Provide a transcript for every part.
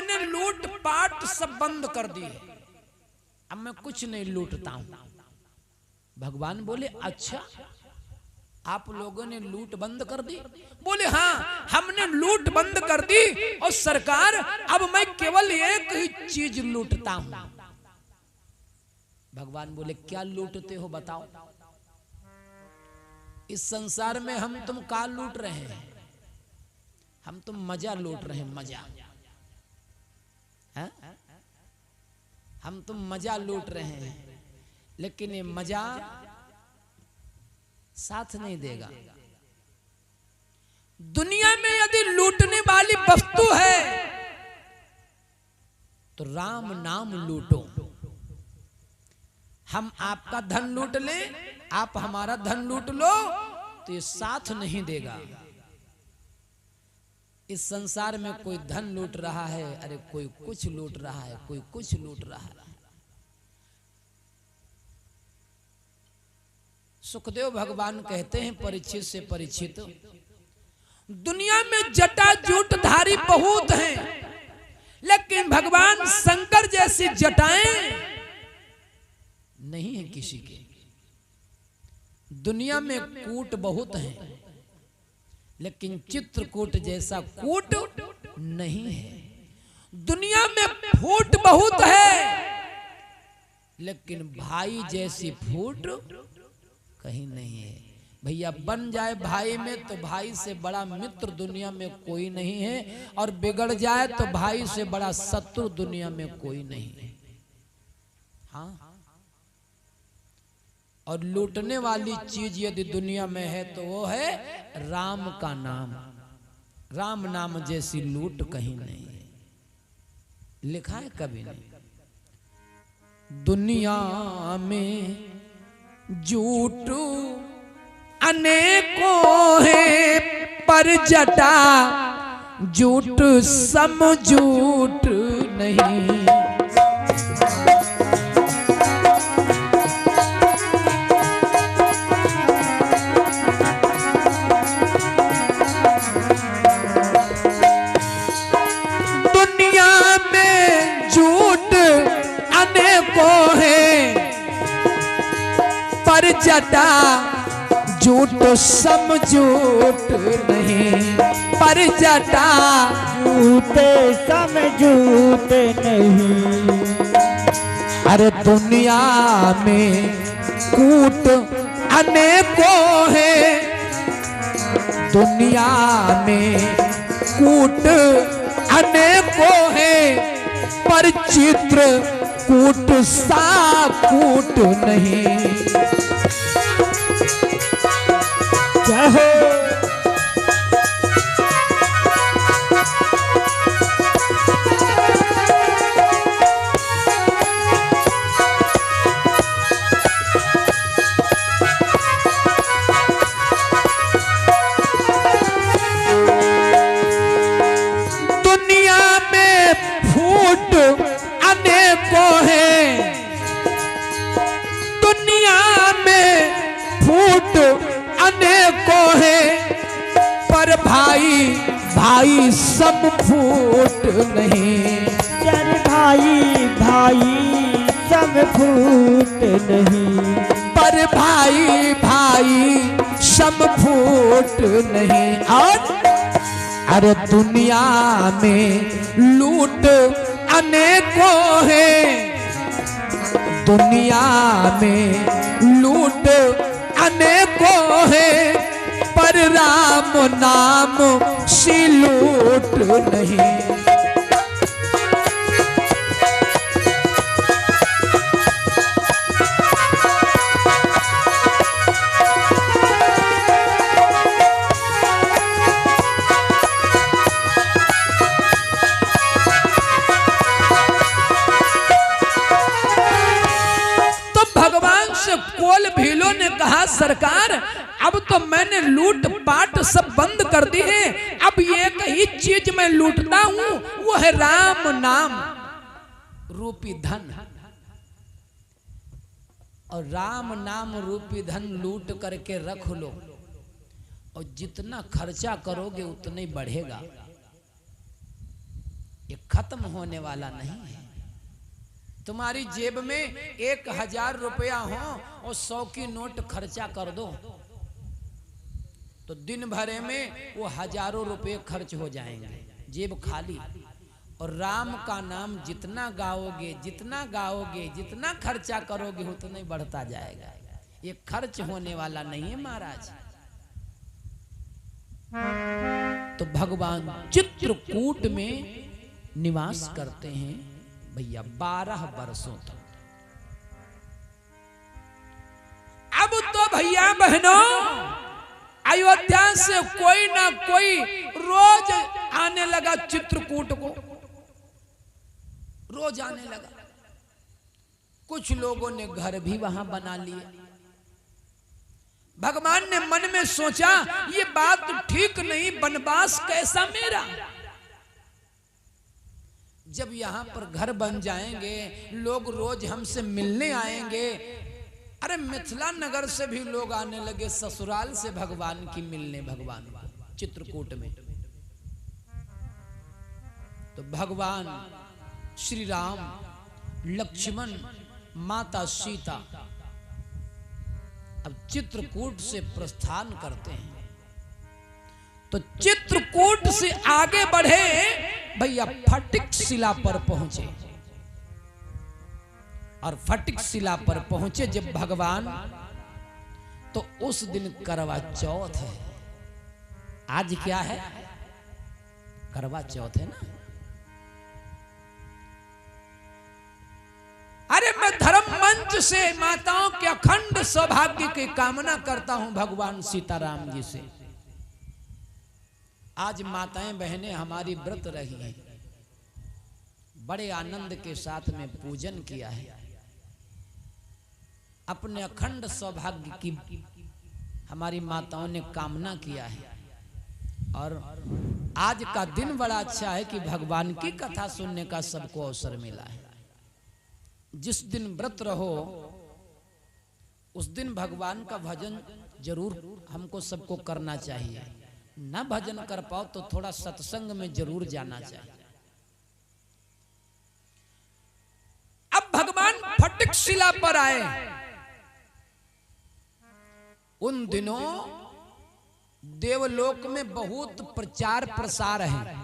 मैंने लूट पाट सब बंद कर दी है, अब मैं कुछ नहीं लूटता हूं। भगवान बोले अच्छा, आप लोगों ने लूट बंद कर दी? बोले हाँ, हमने लूट बंद कर दी और सरकार अब मैं केवल एक ही चीज लूटता हूं। भगवान बोले क्या लूटते हो बताओ? इस संसार में हम तुम का लूट रहे हैं? हम तुम मजा लूट रहे हैं, मजा है? हम तुम मजा लूट रहे हैं, लेकिन ये मजा साथ नहीं देगा। दुनिया में यदि लूटने वाली वस्तु है तो राम नाम लूटो। हम आपका धन लूट ले, आप हमारा धन लूट लो, तो ये साथ नहीं देगा। इस संसार में कोई धन लूट रहा है, अरे कोई कुछ लूट रहा है, कोई कुछ लूट रहा है। सुखदेव भगवान कहते हैं परीक्षित से, परीक्षित दुनिया में जटाजूटधारी बहुत हैं, लेकिन भगवान शंकर जैसी जटाएं नहीं है किसी के। दुनिया में कूट बहुत हैं, लेकिन चित्रकूट जैसा कूट नहीं है। दुनिया में फूट बहुत है, लेकिन भाई जैसी फूट कहीं नहीं है। भैया बन जाए भाई में तो भाई से बड़ा मित्र दुनिया में कोई नहीं है, और बिगड़ जाए तो भाई से बड़ा शत्रु दुनिया में कोई नहीं है। हाँ, और लूटने वाली चीज यदि दुनिया में है तो वो है राम का नाम। राम नाम जैसी लूट कहीं नहीं है, लिखा है कभी नहीं। दुनिया में झूठ अनेकों है, पर जटा झूठ सम झूठ नहीं। दुनिया में झूठ अनेकों है, पर जटा झूठ सम झूठ नहीं। पर जटा झूठ सम झूठ नहीं। अरे दुनिया में कूट अनेकों है, दुनिया में कूट अनेकों है, पर चित्र कूट सा कूट नहीं। जय हो। दुनिया में फूट अनेकों है, दुनिया में फूट अनेकों है, पर भाई भाई सब फूट नहीं। चल भाई भाई सब फूट नहीं। पर भाई भाई सब फूट नहीं। और अरे दुनिया में लूट अनेकों है, दुनिया में लूट अनेकों है, पर राम नाम सी लूट नहीं। कोल भीलो ने कहा सरकार अब तो मैंने लूट पाट सब बंद कर दी है, अब एक ही चीज मैं लूटता हूं, वो है राम नाम रूपी धन। और राम नाम रूपी धन लूट करके रख लो, और जितना खर्चा करोगे उतना ही बढ़ेगा। ये खत्म होने वाला नहीं है। तुम्हारी जेब में 1000 रुपया हो और 100 की नोट खर्चा कर दो तो दिन भरे में वो हजारों रुपए खर्च हो जाएंगे, जेब खाली। और राम का नाम जितना गाओगे, जितना गाओगे, जितना खर्चा करोगे उतना ही बढ़ता जाएगा। ये खर्च होने वाला नहीं है महाराज। तो भगवान चित्रकूट में निवास करते हैं भैया 12 वर्षों तक। अब तो भैया बहनों अयोध्या से कोई ना कोई रोज आने लगा चित्रकूट को, रोज आने लगा। कुछ लोगों ने घर भी वहां बना लिए। भगवान ने मन में सोचा ये बात ठीक नहीं, वनवास कैसा मेरा। जब यहाँ पर घर बन जाएंगे, लोग रोज हमसे मिलने आएंगे। अरे मिथिला नगर से भी लोग आने लगे ससुराल से भगवान की मिलने, भगवान को चित्रकूट में। तो भगवान श्री राम, लक्ष्मण, माता सीता अब चित्रकूट से प्रस्थान करते हैं। तो चित्रकूट से आगे बढ़े भैया फटिक शिला पर पहुंचे। और फटिक शिला पर पहुंचे जब भगवान, तो उस दिन करवा चौथ है। आज क्या है? करवा चौथ है ना। अरे मैं धर्म मंच से माताओं के अखंड सौभाग्य की कामना करता हूं भगवान सीताराम जी से। आज माताएं बहनें हमारी व्रत रही हैं, बड़े आनंद के साथ में पूजन किया है, अपने अखंड सौभाग्य की हमारी माताओं ने कामना किया है। और आज का दिन बड़ा अच्छा है कि भगवान की कथा सुनने का सबको अवसर मिला है। जिस दिन व्रत रहो उस दिन भगवान का भजन जरूर हमको सबको करना चाहिए। ना भजन कर पाओ तो थोड़ा सत्संग में जरूर जाना चाहिए। अब भगवान फटिक शिला पर आए। उन दिनों देवलोक में बहुत प्रचार प्रसार है।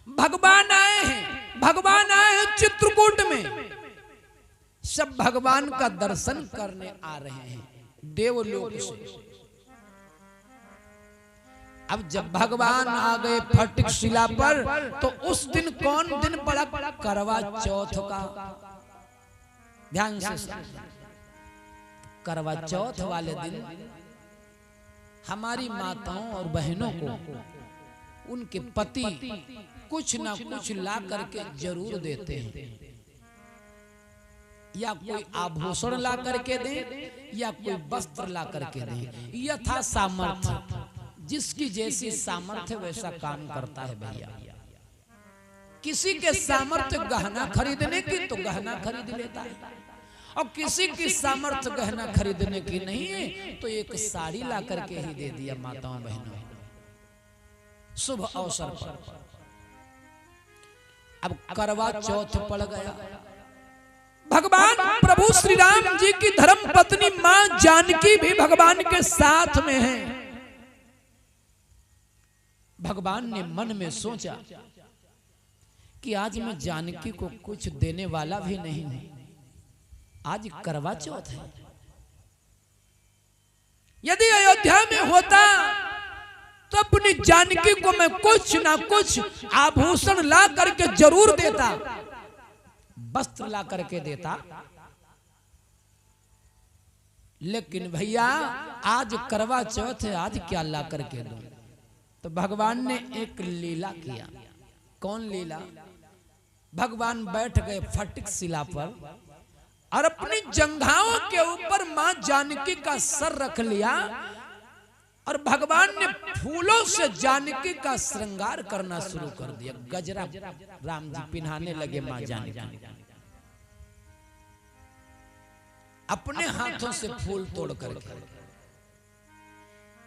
भगवान आए हैं, भगवान आए हैं चित्रकूट में। सब भगवान का दर्शन करने आ रहे हैं देवलोक से। अब जब भगवान आ गए फटिक शिला पर, तो उस दिन कौन दिन पड़ा? करवा चौथ का। ध्यान से, करवा चौथ वाले दिन हमारी माताओं और बहनों को उनके पति कुछ ना कुछ ला करके जरूर देते हैं। या कोई आभूषण ला करके दें या कोई वस्त्र ला करके दें, यथा सामर्थ्य। जिसकी जैसी सामर्थ्य वैसा काम करता है भैया। किसी के सामर्थ्य गहना खरीदने की तो गहना खरीद लेता है, और किसी की सामर्थ्य गहना खरीदने की नहीं है तो एक साड़ी ला करके ही दे दिया माताओं बहनों शुभ अवसर पर। अब करवा चौथ पड़ गया। भगवान प्रभु श्री राम जी की धर्म पत्नी मां जानकी भी भगवान के साथ में है। भगवान ने मन में सोचा कि आज मैं जानकी को कुछ देने वाला भी नहीं हूं, आज करवा चौथ है। यदि अयोध्या में होता तो अपनी जानकी को मैं कुछ ना कुछ आभूषण ला करके जरूर देता, वस्त्र ला करके देता। लेकिन भैया आज करवा चौथ है, आज क्या ला करके दूं? तो भगवान ने एक लीला किया। कौन लीला? भगवान बैठ गए फटिक शिला पर और अपनी जंघाओं के ऊपर मां जानकी का सर रख लिया, और भगवान ने फूलों से जानकी का श्रृंगार करना शुरू कर दिया। गजरा राम जी पिन्हाने लगे मां जानकी, अपने हाथों से फूल तोड़ करके।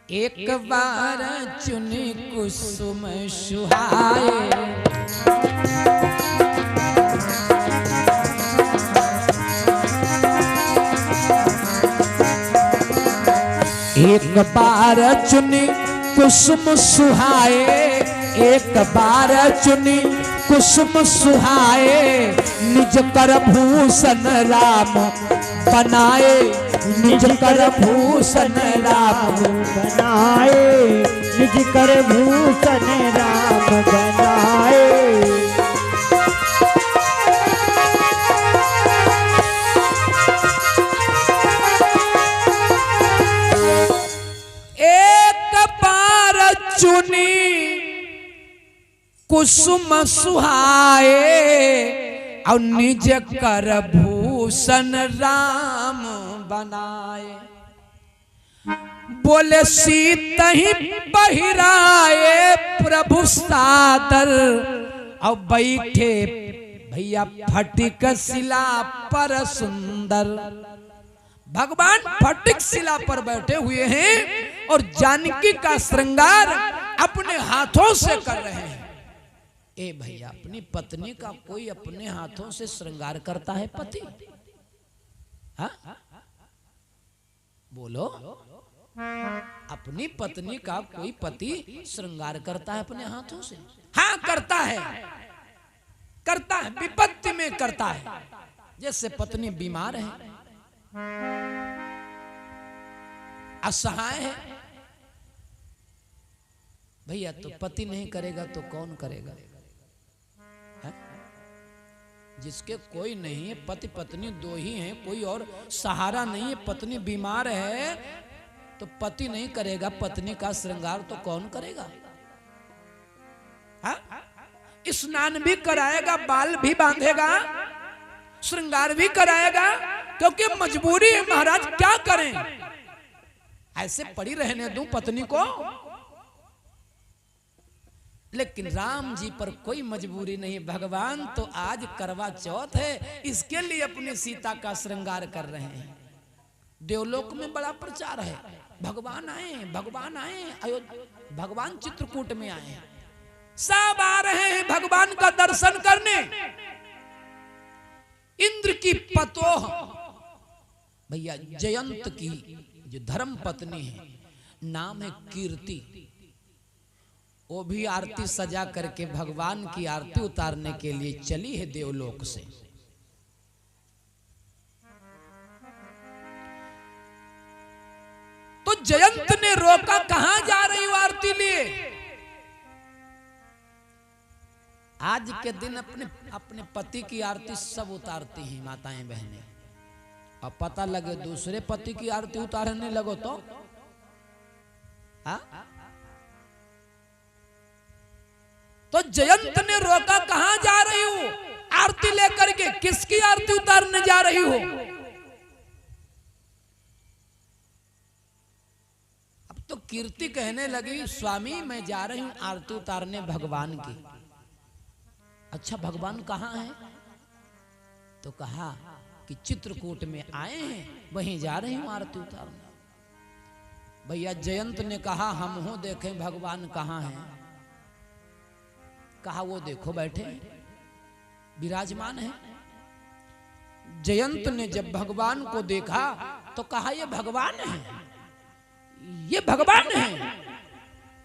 एक बार चुनी कुसुम सुहाए एक बार चुनी कुसुम सुहाए, एक बार चुनी कुसुम सुहाए, निज कर भूषण राम बनाए, निज कर भूषण राम बनाए, निज कर भूषण राम बनाए। एक बार चुनी कुसुम सुहाए, और निज कर भूषण राम बनाए। बोले सीत ही पहिराए प्रभु सादर, और बैठे भैया फटिक शिला पर सुंदर। भगवान फटिक शिला पर बैठे हुए हैं और जानकी का श्रृंगार अपने हाथों से कर रहे हैं। ए भैया, अपनी पत्नी का कोई अपने हाथों से श्रृंगार करता है पति? हा? बोलो, अपनी पत्नी का कोई पति श्रृंगार करता है अपने हाथों से? हाँ, करता है, करता है, विपत्ति में करता है। जैसे पत्नी बीमार है, असहाय है, भैया तो पति नहीं करेगा तो कौन करेगा? है? जिसके कोई नहीं है, पति पत्नी दो ही हैं, कोई और सहारा नहीं है, पत्नी बीमार है तो पति नहीं करेगा पत्नी का श्रृंगार तो कौन करेगा? स्नान भी कराएगा, बाल भी बांधेगा, श्रृंगार भी कराएगा, क्योंकि मजबूरी है महाराज, क्या करें? ऐसे पड़ी रहने दूं पत्नी को? लेकिन राम जी पर कोई मजबूरी नहीं। भगवान तो आज करवा चौथ है, इसके लिए अपनी सीता का श्रृंगार कर रहे हैं। देवलोक में बड़ा प्रचार है, भगवान आए, भगवान आए, भगवान चित्रकूट में आए, सब आ रहे हैं भगवान का दर्शन करने। इंद्र की पतोह भैया जयंत की जो धर्म पत्नी है, नाम है कीर्ति, वो भी आरती सजा करके भगवान की आरती उतारने के लिए चली है देवलोक से। तो जयंत ने रोका, कहां जा रही हो आरती लिए? आज के दिन अपने अपने पति की आरती सब उतारती हैं माताएं बहनें, अब पता लगे दूसरे पति की आरती उतारने लगो तो तो जयंत ने रोका, कहां जा रही हो आरती लेकर के? किसकी आरती उतारने जा रही हो? अब तो कीर्ति कहने लगी, स्वामी मैं जा रही हूं आरती उतारने भगवान की। अच्छा, भगवान कहाँ हैं? तो कहा कि चित्रकूट में आए हैं, वहीं जा रही हूं आरती उतारने। भैया जयंत ने कहा, हम हो देखें भगवान कहाँ हैं? कहा वो देखो बैठे विराजमान है। जयंत ने जब भगवान को देखा तो कहा ये भगवान है, ये भगवान है,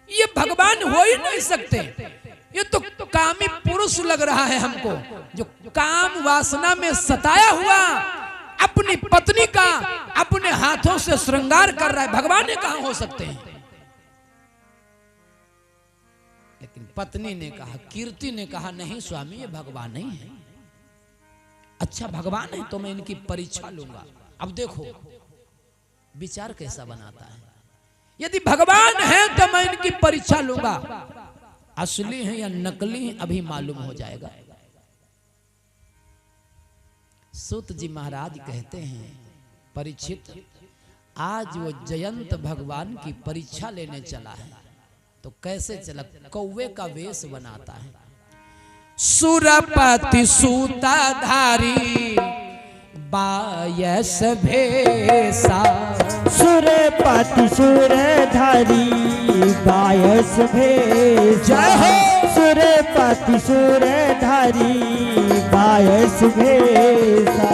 ये भगवान हो ही नहीं सकते, ये तो कामी पुरुष लग रहा है हमको, जो काम वासना में सताया हुआ अपनी पत्नी का अपने हाथों से श्रृंगार कर रहा है, भगवान कहां हो सकते हैं? लेकिन पत्नी ने कहा, कीर्ति ने कहा, नहीं स्वामी ये भगवान नहीं है। अच्छा भगवान है तो मैं इनकी परीक्षा लूंगा। अब देखो विचार कैसा बनाता है, यदि भगवान है तो मैं इनकी परीक्षा लूंगा, असली है या नकली है अभी मालूम हो जाएगा। सूत जी महाराज कहते हैं, परीक्षित आज वो जयंत भगवान की परीक्षा लेने चला है, तो कैसे चला? कौवे का वेश बनाता है, सुरपति सूताधारी बायस भेसा, सुरपति सुरधारी बायस भेसा, सुरपति सुरधारी बायस भेसा,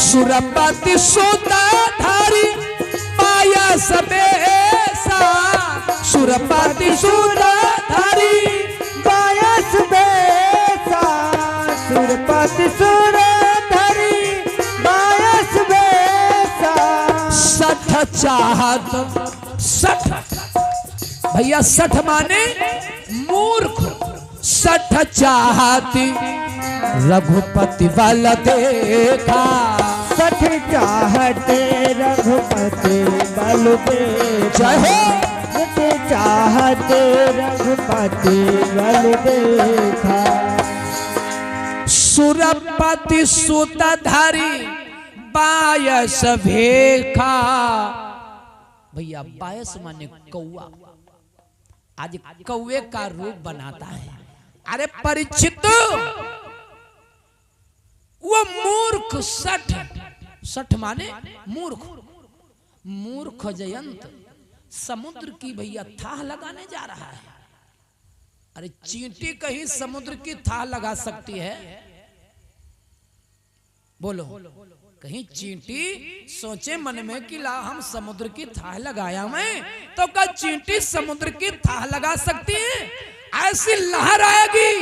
सुरपति सूताधारी बायस भेसा, सुरपति सूरधारी बायस बेसा सुरपति सूरधारी बायस बेसा। सठ चाहत, सठ भैया सठ माने मूर्ख, सठ चाहती रघुपति बल देखा। सठ चाहते रघुपति बल देखा। जय हो। सठ चाहते रघुपति बल देखा। सुरपति सुतधारी बायस भेखा। भैया बायस माने कौआ, आज कौवे का रूप बनाता है। अरे परीक्षित वो मूर्ख, सठ, सठ माने मूर्ख, मूर्ख जयंत समुद्र की भैया थाह लगाने जा रहा है। अरे चींटी कहीं समुद्र की थाह लगा सकती है? बोलो, कहीं चींटी सोचे मन में कि ला हम समुद्र की थाह लगाया मैं, तो क्या चींटी समुद्र की थाह लगा सकती है? ऐसी लहर आएगी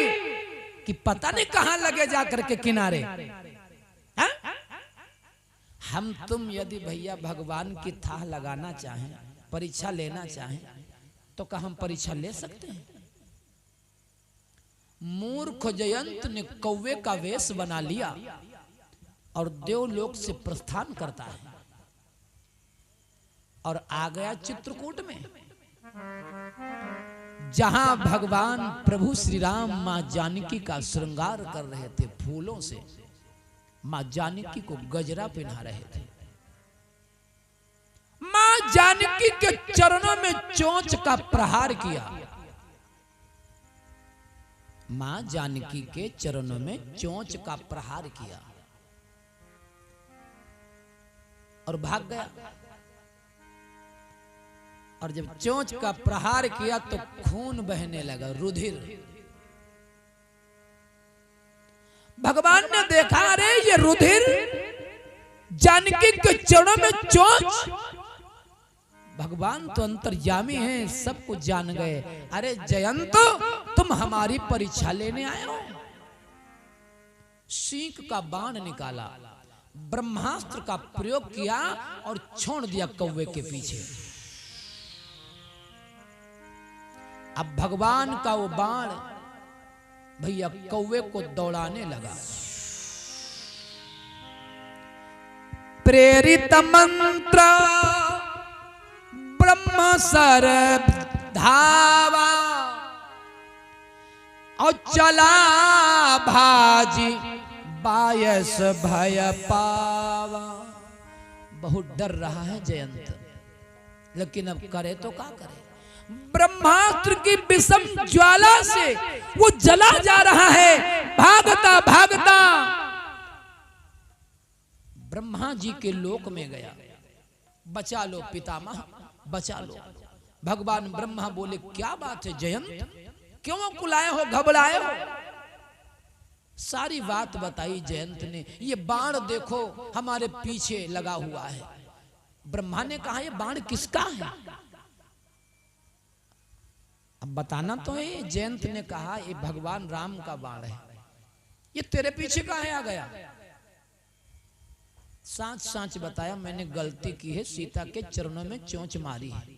कि पता नहीं कहां लगे जाकर के किनारे। हा? हम तुम यदि भैया भगवान की थाह लगाना चाहें, परीक्षा लेना चाहें, तो क्या हम परीक्षा ले सकते हैं? मूर्ख जयंत ने कौवे का वेश बना लिया और देवलोक से प्रस्थान करता है और आ गया चित्रकूट में, जहां भगवान प्रभु श्री राम मां जानकी का श्रृंगार कर रहे थे फूलों से। मां जानकी को गजरा पहना रहे थे। मां जानकी के चरणों में चोंच का प्रहार किया। मां जानकी के चरणों में चोंच का प्रहार किया और भाग गया। और जब चोंच का प्रहार किया तो खून बहने लगा, रुधिर। भगवान ने देखा, अरे ये रुधिर, जानकी के चरणों में चोंच। भगवान तो अंतर्यामी हैं, सब कुछ जान गए। अरे जयंत, तुम हमारी परीक्षा लेने आए हो। सींग का बाण निकाला, ब्रह्मास्त्र का प्रयोग किया और छोड़ दिया कौवे के पीछे। अब भगवान का वो बाण भैया कौवे को दौड़ाने लगा। प्रेरित मंत्र ब्रह्म सर धावा और चला भाजी बायस भय पावा। बहुत डर रहा है जयंत, लेकिन अब करे तो क्या करे? ब्रह्मास्त्र की विषम ज्वाला से वो जला जा रहा है। भागता भागता ब्रह्मा जी के लोक में गया। बचा लो पितामह, बचा लो। भगवान ब्रह्मा बोले, क्या बात है जयंत, क्यों कुलाए हो, घबराए हो? सारी बात बताई जयंत ने। ये बाण देखो हमारे पीछे लगा हुआ है। ब्रह्मा ने कहा, ये बाण किसका है? अब बताना तो है। जयंत ने कहा, ये भगवान राम का बाण है। ये तेरे पीछे काहे आ गया? सांच सांच बताया, मैंने गलती की है, सीता के चरणों में चोंच मारी है।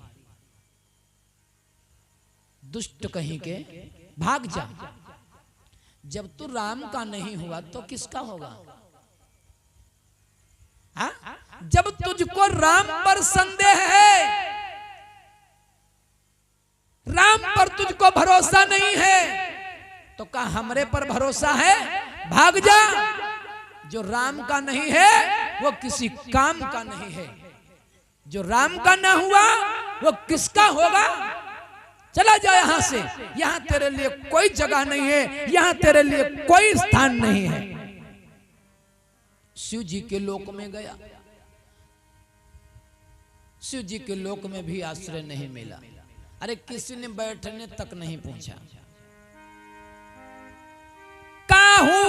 दुष्ट कहीं के, भाग जा। जब तू राम का नहीं हुआ तो किसका होगा? हा? जब तुझको राम पर संदेह है, राम पर तुझको भरोसा नहीं है, तो क्या हमरे पर भरोसा है? भाग जा। जो राम का नहीं है वो किसी काम का नहीं है। जो राम का ना हुआ वो किसका होगा? चला जा यहां से। यहां तेरे लिए कोई जगह नहीं है, यहां तेरे लिए कोई स्थान नहीं है। शिव जी के लोक में गया। शिव जी के लोक में भी आश्रय नहीं मिला। अरे किसी ने बैठने तक नहीं पूछा। काहू